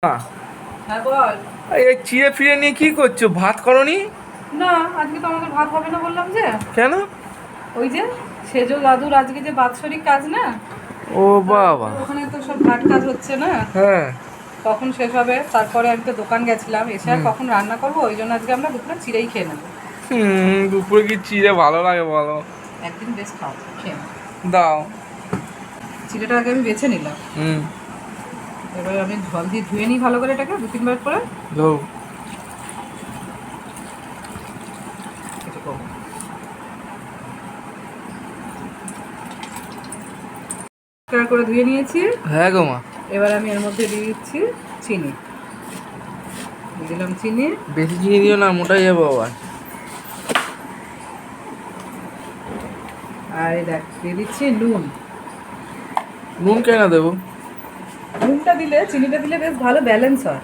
হ্যাঁ বল। এই চিড়ে ফিরে নিয়ে কি করছো? ভাত করনি? না, আজকে তো আমাদের ভাত হবে না বললাম যে। কেন? ওই যে সেজো দাদুর আজকে যে বাৎসরিক কাজ না, ও বাবা। ওখানে তো সব ঘাট কাজ হচ্ছে না, হ্যাঁ। কখন শেষ হবে? তারপরে আমি তো দোকান গেছিলাম, এসে আর হুম। কখন রান্না করবো, ওই জন্য আজকে আমরা দুপুরে চিড়েই খেয়ে নেবো। দুপুরে কি চিড়ে ভালো লাগে বলো? একদিন বেশ খাও, খেয়ে নেবো। দাও। চিড়েটা আগে আমি বেছে নিলাম, হুম। এবার আমি জল দিয়ে ধুয়ে নিই ভালো করে এটাকে 2-3 বার করে। দাও। কিছু করবো না। পরিষ্কার করে ধুয়ে নিয়েছি। হ্যাঁ গো মা। এবার আমি এর মধ্যে দিয়ে দিচ্ছি চিনি, দিয়ে দিলাম চিনি। বেশি চিনি দিও না, মোটাই যাবো আবার। আর এই দেখ দিয়ে দিচ্ছি নুন। নুন কেন দেবো? নুনটা দিলে, চিনিটা দিলে বেশ ভালো ব্যালেন্স হয়।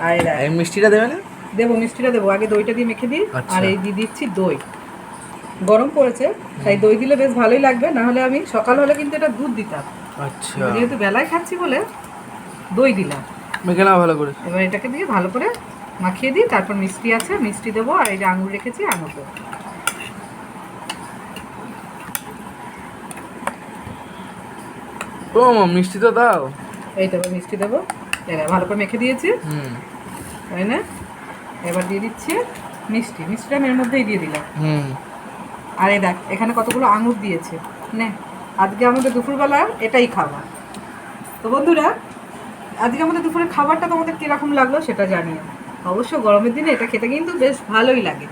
আর এই দেখ, এই মিষ্টিটা দেবে না? দেবো, মিষ্টিটা দেবো, আগে দইটা দিয়ে মেখে দিই। আচ্ছা। আর এই দিয়ে দিচ্ছি দই, গরম পড়েছে তাই দই দিলে বেশ ভালোই লাগবে, না হলে আমি সকাল হলে কিন্তু এটা দুধ দিতাম। আচ্ছা। যেহেতু বেলায় খাচ্ছি বলে দই দিলাম। মেখে নাও ভালো করে। এবার এটাকে দিয়ে ভালো করে মাখিয়ে দিই, তারপর মিষ্টি আছে মিষ্টি দেবো, আর এই যে আঙুর রেখেছি আঙুর দেবো। ও মা, মিষ্টি তো দাও। এই তো এবার মিষ্টি দেবো, ভালো করে মেখে দিয়েছি, হুম। তাই না? এবার দিয়ে দিচ্ছি মিষ্টি, মিষ্টিটা আমি এর মধ্যেই দিয়ে দিলাম। হুম। আর এই দেখ এখানে কতগুলো আঙুর দিয়েছে। নে, আজকে আমাদের দুপুরবেলা এটাই খাবার। তো বন্ধুরা, আজকে আমাদের দুপুরের খাবারটা তোমাদের কীরকম লাগলো সেটা জানিও। অবশ্য গরমের দিনে এটা খেতে কিন্তু বেশ ভালোই লাগে।